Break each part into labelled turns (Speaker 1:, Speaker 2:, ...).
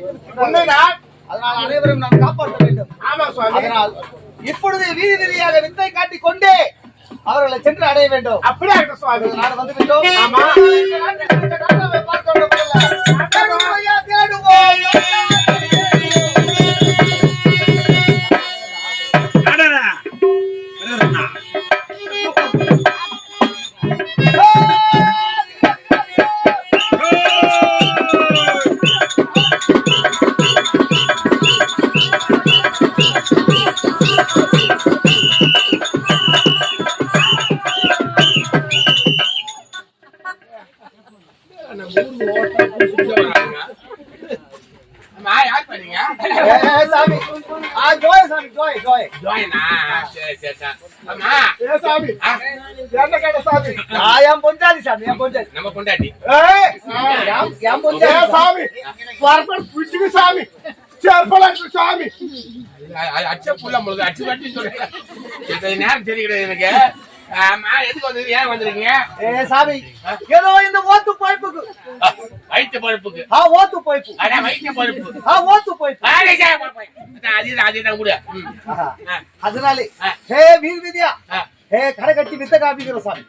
Speaker 1: வைத்திருக்கிறார். அதனால் அனைவரும் நாம் காப்பாற்ற வேண்டும்.
Speaker 2: ஆமா சுவாமி.
Speaker 1: அதனால் இப்பொழுது வீதி வீதியாக வித்தை காட்டிக் கொண்டே அவர்களை சென்று அடைய வேண்டும்.
Speaker 2: அப்படியே இருக்கட்டும் சுவாமி.
Speaker 1: நாடு வந்து விட்டோம்.
Speaker 2: ஆமா. நேரம் தெரிகிறது எனக்கு. எதுக்கு வந்து ஏன் வந்திருக்கீங்க?
Speaker 1: ஏதோ இந்த ஓத்து பைப்புக்கு
Speaker 2: வயிற்று பழுப்புக்கு
Speaker 1: ஓத்து பைப்பு
Speaker 2: வயிற்று பழுப்பு
Speaker 1: ஓத்து பைப்பு
Speaker 2: அதுதான் கூட.
Speaker 1: அதனாலே வீதி வீதியா கடை கட்டி வித்த காப்பிக்கிறோம் சாமி.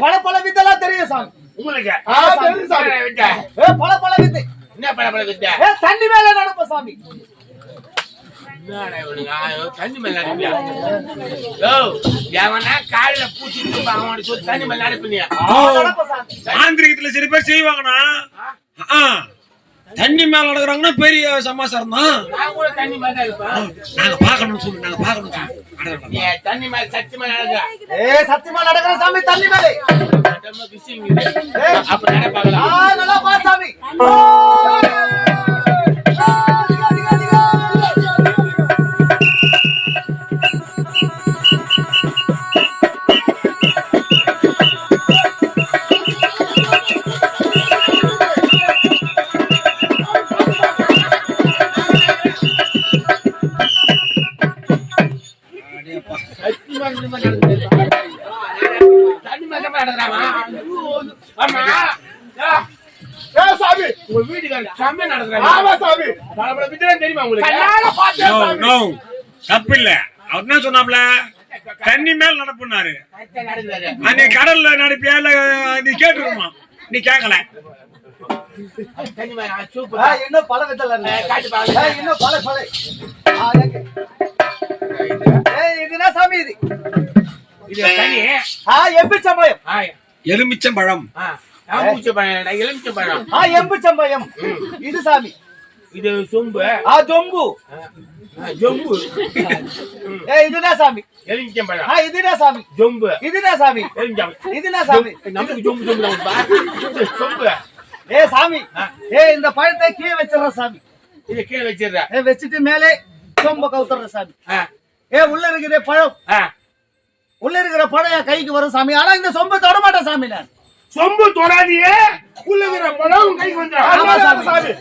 Speaker 1: பல பல வித்தெல்லாம் தெரியும் சாமி
Speaker 2: உங்களுக்கு.
Speaker 1: பல பல வித்து
Speaker 2: என்ன பல பல வித்த?
Speaker 1: தண்ணி மேல நடப்ப சாமி.
Speaker 2: தண்ணி மேல நடப்பியா? காலையில பூச்சிட்டு அவனோட சொல்லி தண்ணி மேல நடப்பினியா?
Speaker 3: ஆந்திரிகத்துல சில பேர் செய்வாங்கண்ணா. தண்ணி மேல நடக்கிறாங்கன்னா பெரிய சமாச்சாரம் தான்.
Speaker 2: நான் கூட தண்ணி மேல தான் இருப்பேன்.
Speaker 3: நாங்க பாக்கணும் சொல்லு, நாங்க பாக்கணும் சொல்லு.
Speaker 2: தண்ணி மேல சத்தி மேல நடக்கிற
Speaker 1: சத்தியமா நடக்கிற சாமி தண்ணி மேலே
Speaker 2: அப்ப நடப்பாங்களா?
Speaker 1: நல்லா பா சாமி.
Speaker 3: தப்பில்ல. அவர் என்ன சொன்னாப்ல, தண்ணி மேல் நடப்புனாரு. நீ கடல்ல நடப்பியா இல்ல நீ கேட்டுருமா? நீ கேட்கல.
Speaker 1: இன்னும் பல வித்தல இன்னும் பல பல. இதுனா சாமி இது எலுமிச்சம்பழம்.
Speaker 3: எலுமிச்சம்பழம்
Speaker 2: எலுமிச்சம்பழம்
Speaker 1: எலுமிச்சம்பழம். இது சாமி
Speaker 2: இது சொம்பு.
Speaker 1: ஜொம்பு
Speaker 2: ஜொம்பு.
Speaker 1: இதுனா சாமி
Speaker 2: எலுமிச்சம்பழம்.
Speaker 1: இதுனா சாமி
Speaker 2: ஜொம்பு.
Speaker 1: இதுனா சாமி இதுனா சாமி.
Speaker 2: நமக்கு ஜொம்பு ஜொம்பு சொம்பு.
Speaker 1: சாமி இந்த பழத்தை கீழே வச்சிடற சாமி.
Speaker 2: இத கீழே வச்சிடற.
Speaker 1: வச்சுட்டு மேலே சொம்ப கவுத்துற சாமி. உள்ள இருக்கிற பழம் உள்ள இருக்கிற பழம் என் கைக்கு வரும் சாமி. ஆனா இந்த சொம்பை தொட மாட்டேன் சாமி. நான்
Speaker 2: சொம்பு தொடாதியே, உள்ள இருக்கிற பழம் கைக்கு வந்துடும் சாமி.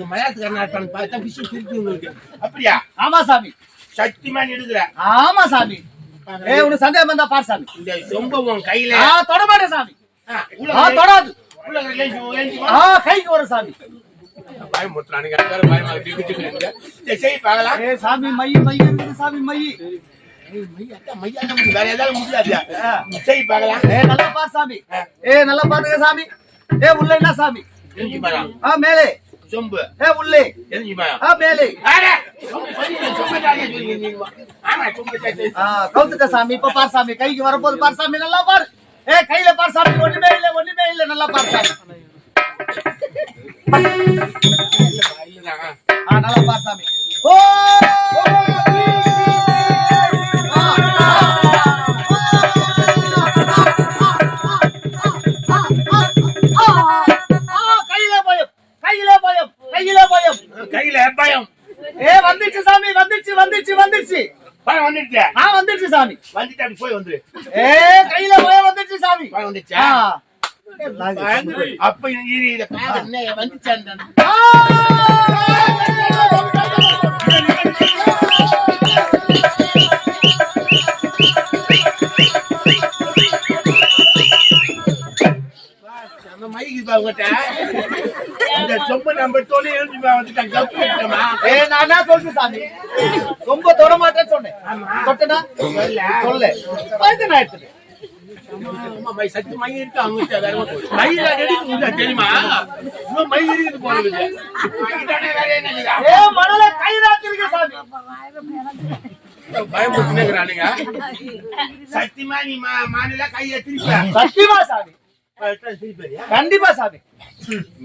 Speaker 2: மலையாளத்துக்காரன் பார்த்தா விஷயம் தெரிஞ்சு உங்களுக்கு. அப்படியா?
Speaker 1: ஆமா சாமி.
Speaker 2: சத்தியமா எடுக்கிற.
Speaker 1: ஆமா சாமி. உனக்கு சந்தேகம் வந்தா பார் சாமி.
Speaker 2: இந்த சொம்பு உன் கையில
Speaker 1: தொட மாட்டேன் சாமி. தொடாது. கைக்கு வரும் சாமி. சாமி மை மை இருக்குது சாமி. மை
Speaker 2: வேற ஏதாவது முடியாது. செய் பார்க்கலாம்.
Speaker 1: நல்லா பார் சாமி. நல்லா பாத்துக்க சாமி. உள்ள என்ன சாமி? மேலே
Speaker 2: சொம்பு.
Speaker 1: உள்ளே மேலே கவுத்துட்ட சாமி. இப்ப பார் சாமி. கைக்கு வரப்போது பார் சாமி. நல்லா பாரு. கையில பார் சாமி. ஒண்ணுமே இல்ல ஒண்ணுமே இல்ல. நல்லா பார் சாமி. நல்லா பார் சாமி.
Speaker 2: கையில பயம்.
Speaker 1: வந்துச்சு சாமி. வந்துச்சு வந்துச்சு வந்துச்சு.
Speaker 2: பயம் வந்துருச்சு.
Speaker 1: வந்துருச்சு சாமி.
Speaker 2: வந்துட்டு அப்படி போய் வந்துரு.
Speaker 1: கையில பயம் வந்துருச்சு சாமி.
Speaker 2: பயம் வந்துச்சா? அப்ப இத பாக்க என்ன வந்துச்சான். நம்ம மைக்கு பாவட்ட இந்த சொம்ப நம்ம தோலை எழுதி வந்துட்டாங்க கப்புமா.
Speaker 1: நான் என்ன சொல்றேன் சாமி, ரொம்ப தொட மாட்டேன்னு சொன்னேன். தொட்டனா சொல்ல அதுக்கு நான் எடுத்துட்டேன்.
Speaker 2: மை சத்து மை இருக்கு அவங்க வேற மையில எடுத்து தெரியுமா? இன்னும் மை இருக்குது போறது. வேற என்ன
Speaker 1: மணல கைதாத்திருக்க சாமி.
Speaker 2: பயமுறுத்துறானுங்க. சத்தியமா நீ மாநில கையை திருப்ப.
Speaker 1: சத்தியமா சாமி, கண்டிப்பா சாமி.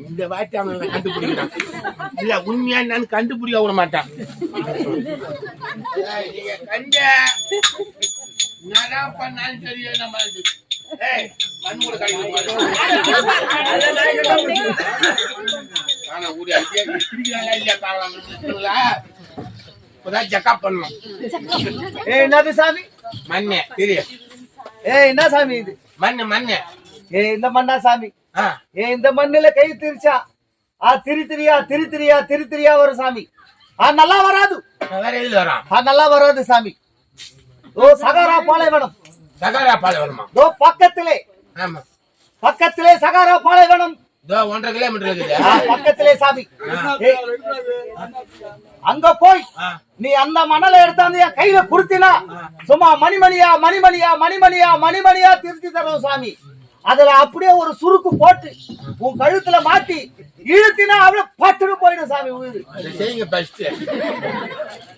Speaker 2: இந்த வார்த்தை அவன் கண்டுபிடிக்கிறான். இல்ல உண்மையா நான் கண்டுபிடிக்க விட மாட்டான். நீங்க கண்ட நான் பண்ணாலும் தெரியும். நம்ம மண்மூட கடையில் ஜக்கா பண்ணும்.
Speaker 1: என்னது சாமி?
Speaker 2: மண்ணே தெரியும்.
Speaker 1: என்ன சாமி இது?
Speaker 2: மண்ணு மண்ணு.
Speaker 1: இந்த மண்ணா சாமி? இந்த மண்ணுல கை திரிச்சா திரித்திரியா வரும் சாமி. நல்லா வராது.
Speaker 2: வேற எது வரும்?
Speaker 1: நல்லா வராது சாமி. சகாரா பாலைவனம்.
Speaker 2: சகாரா பாலைவனமா?
Speaker 1: பக்கத்திலே.
Speaker 2: ஆமா
Speaker 1: பக்கத்திலே சகாரா பாலைவனம்.
Speaker 2: 1.5 கிலோமீட்டர் இருக்குது
Speaker 1: பக்கத்திலே சாமி. அங்க போய் நீ அந்த மணலை எடுத்தாந்து என் கையில குடுத்தினா சும்மா மணிமணியா திருத்தி தரோம் சாமி. அதுல அப்படியே ஒரு சுருக்கு போட்டு உன் கழுத்துல மாட்டி இழுத்தினா அப்படியே பட்டுன்னு போயிடும் சாமி. உயிர்
Speaker 2: செய்யுங்க பெஸ்ட்.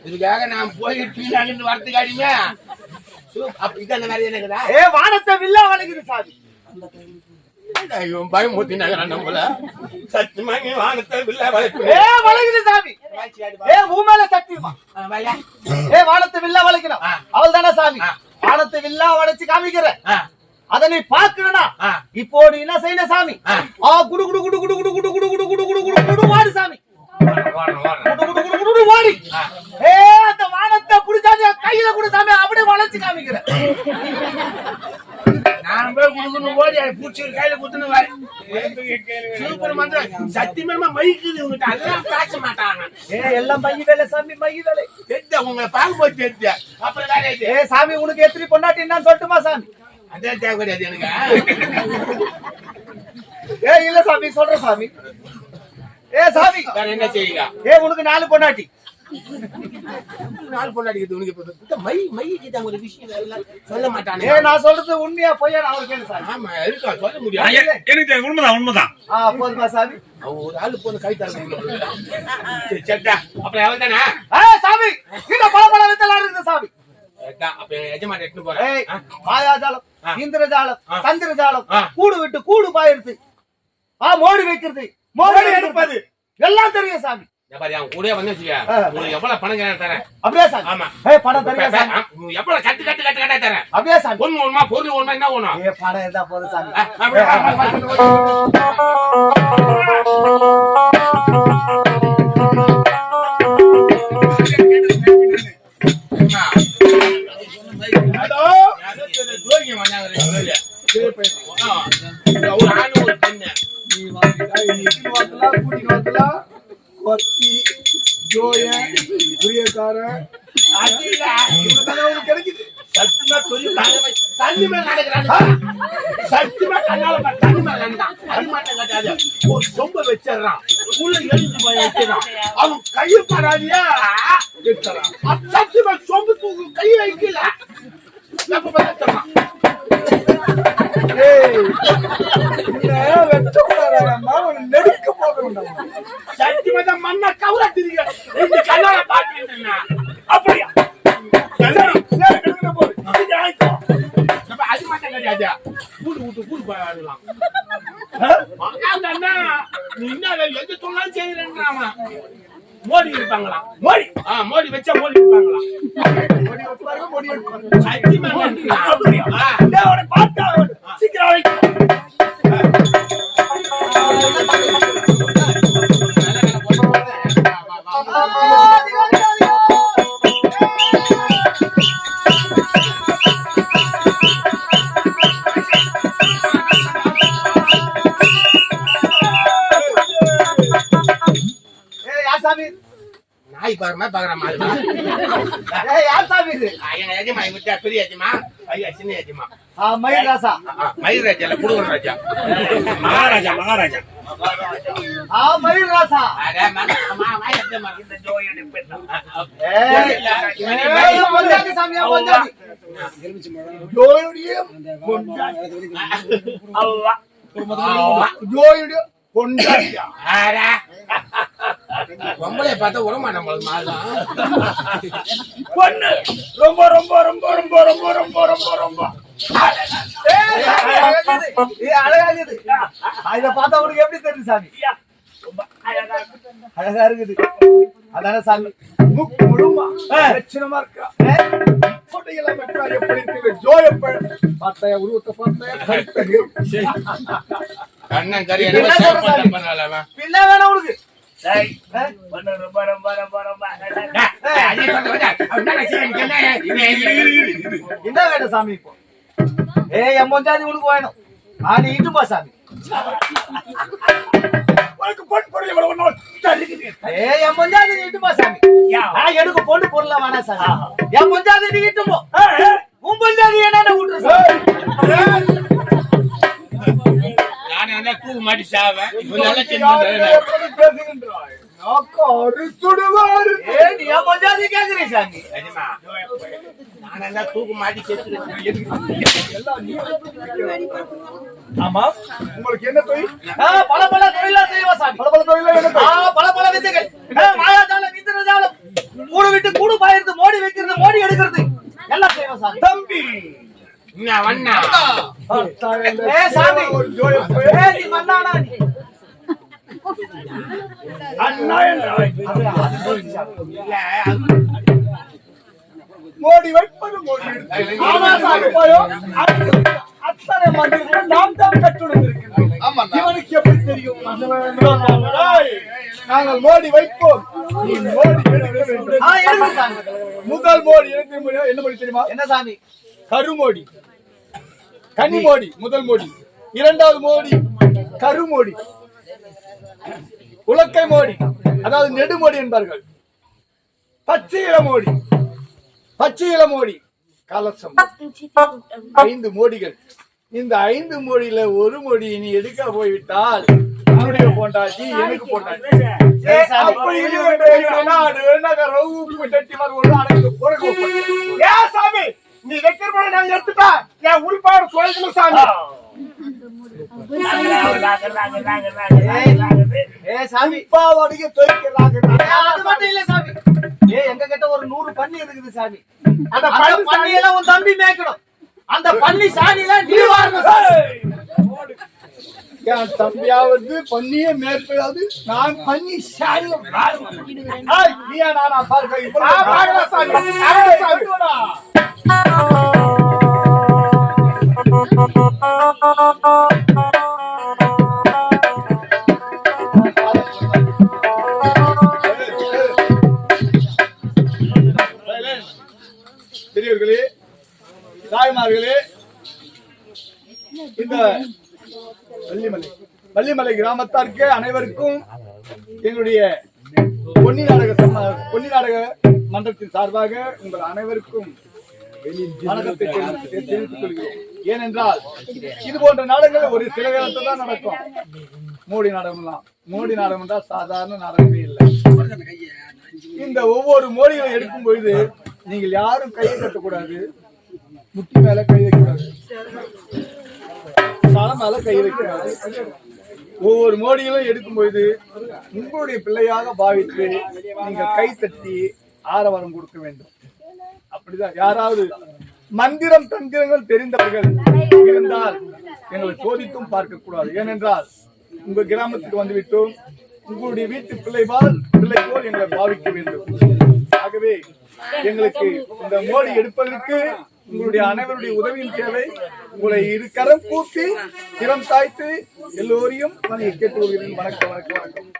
Speaker 2: இதுக்காக நான் போயிட்டு வரத்துக்கு அடிமையா இதான் நிறைய இருக்குதா?
Speaker 1: வானத்தை வில்லா வளைக்குது சாமி.
Speaker 2: பயமுத்தினாங்க நம்மள. சத்தியமா நீ வானத்தை வில்லா
Speaker 1: வளைக்குது சாமி. உன் மேல சத்தியமா வானத்தை வில்லா வளைக்கணும். அவள் தானே சாமி வானத்தை வில்லா வளைச்சு காமிக்கிற. அத நீ பாக்கணும்னா இப்போ நீ என்ன செய்யணும் சாமி? குடு குடு குடு குடு குடு குடு குடு குடு குடு குடு குடு குடு வாடு சாமி. வாடி அந்த வானத்தை புடிச்சாது கையில கூட சாமி அப்படியே வளைச்சு காமிக்கிற.
Speaker 2: நான் போய் குடுக்கணும் ஓடி பூச்சி கையில குத்துன்னு சூப்பர் மந்திரம். சத்தியமா மைக்குது உங்ககிட்ட. அதெல்லாம் பேச மாட்டாங்க.
Speaker 1: எல்லாம் மைய வேலை சாமி, மைய வேலை.
Speaker 2: தெரிஞ்ச உங்களை பார்க்க போய் தெரிஞ்ச அப்புறம் வேற
Speaker 1: சாமி உனக்கு எத்தனை பொண்டாட்டி என்னன்னு சொல்லட்டுமா சாமி?
Speaker 2: அதே தேவை கிடையாது எனக்கு.
Speaker 1: இல்ல சாமி சொல்ற சாமி. சாமி
Speaker 2: என்ன செய்யுங்க?
Speaker 1: உனக்கு 4 பொண்டாட்டி.
Speaker 2: 4 பொண்டாட்டி உனக்கு மை மைக்கு ஒரு விஷயம் சொல்ல மாட்டானே.
Speaker 1: நான் சொல்றது உண்மையா பொய்யா அவர் கேளு சாமி.
Speaker 2: ஆமா இருக்கா சொல்ல முடியாது.
Speaker 3: எனக்கு உண்மைதான்.
Speaker 1: போதுமா சாமி?
Speaker 2: ஒரு ஆளு போன கை தரணும். சரிடா அப்புறம் எவ்வளவு தானே
Speaker 1: சாமி இந்த பல வித்தலாம் இருக்குது சாமி.
Speaker 2: அப்ப எஜமான் எடுத்து போறேன்.
Speaker 1: மாயாஜாலம், இந்திரஜாலம், சந்திரஜாலம், கூடு விட்டு கூடு பாயிருது. மோடி வைக்கிறது, மோடி எடுப்பது எல்லாம் தெரியும் சாமி.
Speaker 2: கூட வந்து எவ்வளவு பணம் தரேன்?
Speaker 1: அப்படியே சாமி.
Speaker 2: ஆமா
Speaker 1: பணம் தரேன் சாமி.
Speaker 2: எவ்வளவு கட்டு தரேன்? அப்படியே
Speaker 1: சாமி.
Speaker 2: பொண்ணு ஒண்ணுமா பொருள் ஒண்ணுமா என்ன ஒண்ணும்?
Speaker 1: பணம் இருந்தா போதும் சாமி.
Speaker 2: கிடைக்குது. தண்ணி மேல நடக்கிறான். சத்தியமா கண்ணால தண்ணி மேல நடந்தான். ஒரு சொம்ப வச்சிடறான். உள்ள எழுந்து போய் வைக்கிறான். அவன் கையை பாராதியா சத்தியமா சொம்பு தூக்கு கை வைக்கல.
Speaker 1: நெடுக்க போக
Speaker 2: சத்தியமா மண்ண கவுரா திரிக கண்ணால பாட்டு அப்படியா அது மட்டும் கிடையாது. கூடு விட்டு கூடு போயிடலாம். நீ என்ன எது சொன்னாலும் செய்யறேன்னு மோடி இருப்பாங்களா? மோடி வச்சா மோடி இருப்பாங்களா? நாய் பாக்குற மாதிரி பாக்குற மாதிரி.
Speaker 1: யார் சாமி இது?
Speaker 2: எங்க எஜமா பெரிய எஜமா ஐயா சின்ன ஏஜிமா
Speaker 1: மயில் ராசா
Speaker 2: மயில் ராஜா இல்ல குடுவன் ராஜா
Speaker 3: மகாராஜா மகாராஜா
Speaker 1: மயில் ராசா
Speaker 2: இந்த ஜோயோட பெண்
Speaker 1: பொஞ்சாதி சாமியா பொஞ்சாதி
Speaker 2: ஜோயுடைய ஜோயுடைய கொண்டாடியா பொம்பளை பார்த்தா உரமா நம்மளுக்கு மாறுதான் பொண்ணு ரொம்ப ரொம்ப ரொம்ப ரொம்ப ரொம்ப ரொம்ப ரொம்ப ரொம்ப
Speaker 1: அழகாகுது இத பார்த்தா உனக்கு எப்படி தெரியுது சாமி அழகா இருக்குது அதான சாமி
Speaker 2: லட்சணமா இருக்கா கொட்டையெல்லாம் வெட்டா எப்படி இருக்கு ஜோயப்ப பார்த்தாயா உருவத்தை பார்த்தாயா அண்ணன் கறி
Speaker 1: பின்ன வேணா உனக்கு என்ன வேணும் சாமி இப்போ என் பொஞ்சாதி உனக்கு வேணும் நீ இட்டுப்பா சாமி என் பொஞ்சாதி நீ இட்டுப்பா சாமி எனக்கு பொண்ணு பொருளா வேணா சாமி என் பொஞ்சாதி நீ இட்டுப்போ உன் பொஞ்சாதி என்ன விட்டுரு சாமி
Speaker 2: தூக்கு மாட்டி சாவேன் தூக்கு மாட்டி
Speaker 4: ஆமா உங்களுக்கு என்ன தொழில்?
Speaker 1: பல பல தொழிலா செய்வோம் சாமி.
Speaker 4: பல பல தொழில்
Speaker 1: பல பல வித்தைகள் மாயாஜாலம் இந்திரஜாலம் கூடு விட்டு கூடு பாயிறது மோடி வைக்கிறது மோடி எடுக்கிறது எல்லாம் செய்வோம் சாமி.
Speaker 4: தம்பி
Speaker 1: சாமி நீ மன்னானா நீ
Speaker 4: அண்ணா மோடி வைப்பது மோடி அத்தனை மந்திரங்கள் நாம் தான் கற்றுணர்ந்திருக்கிறோம். இவனுக்கு எப்படி தெரியும்? நாங்கள் மோடி வைப்போம், நீ மோடி எடுக்க வேண்டும். முதல் மோடி என்ன மோடி தெரியுமா?
Speaker 1: என்ன சாமி?
Speaker 4: கருமோடி, கனிமோடி முதல் மோடி. இரண்டாவது மோடி கருமோடி, உலக்கை மோடி, அதாவது நெடுமோடி என்பார்கள். பச்சை இளமோடி, பச்சை இளமோடி, கலசம். 5 மோடிகள். இந்த 5 மோடியில ஒரு மோடி நீ எடுக்க போய்விட்டால் உன்னுடைய பொண்டாட்டி எனக்கு பொண்டாட்டி. அப்படி சாமி நீ வைக்கிற போல நான் எடுத்துட்டா என் உள்பாடு குறைக்கணும் சாமி.
Speaker 1: சாமி
Speaker 4: பாவாடிக்கு தொய்க்கிறாங்க.
Speaker 1: அது மட்டும் இல்ல சாமி, எங்க கிட்ட ஒரு 100 பன்னி இருக்குது சாமி. அந்த பன்னி எல்லாம் உன் தம்பி மேய்க்கணும். அந்த பன்னி சாணியில நீ வாரணும்.
Speaker 4: என் தம்பியாவது பன்னியே மேற்கொள்ளாது, நான் பன்னி சாணியை நீயா நானா பார்க்க சாமி. பெரியவர்களே, தாய்மார்களே, இந்த வள்ளிமலை கிராமத்தாருக்கு அனைவருக்கும் எங்களுடைய பொன்னி நாடக மன்றத்தின் சார்பாக உங்கள் அனைவருக்கும் வணக்கத்தை தெரிவித்துக் கொள்கிறோம். ஏனென்றால் இது போன்ற நாடகங்கள் ஒரு சில காலத்தில் தான் நடக்கும். மோடி நாடகம் என்றால் சாதாரண நாடகமே இல்லை. இந்த ஒவ்வொரு மோடிகளை எடுக்கும் பொழுது நீங்கள் யாரும் கையை கட்டக்கூடாது, முட்டி மேல கை வைக்கூடாது, தலை மேல கை வைக்கூடாது. ஒவ்வொரு மோடிகளும் எடுக்கும் பொழுது உங்களுடைய பிள்ளையாக பாவித்து நீங்கள் கை தட்டி ஆரவாரம் கொடுக்க வேண்டும். அப்படிதான் யாராவது மந்திரம் தந்திரங்கள் தெரிந்தவர்கள் இருந்தால் எங்களை சோதித்தும் பார்க்க கூடாது. ஏனென்றால் உங்க கிராமத்துக்கு வந்துவிட்டோம், உங்களுடைய வீட்டு பிள்ளை போல் எங்களை பாவிக்க வேண்டும். ஆகவே எங்களுக்கு இந்த மோடி எடுப்பதற்கு உங்களுடைய அனைவருடைய உதவியும் தேவை. உங்களை 2 கரம் கூப்பி திறம் தாய்த்து எல்லோரையும் கேட்டு வருகிறேன். வணக்கம்.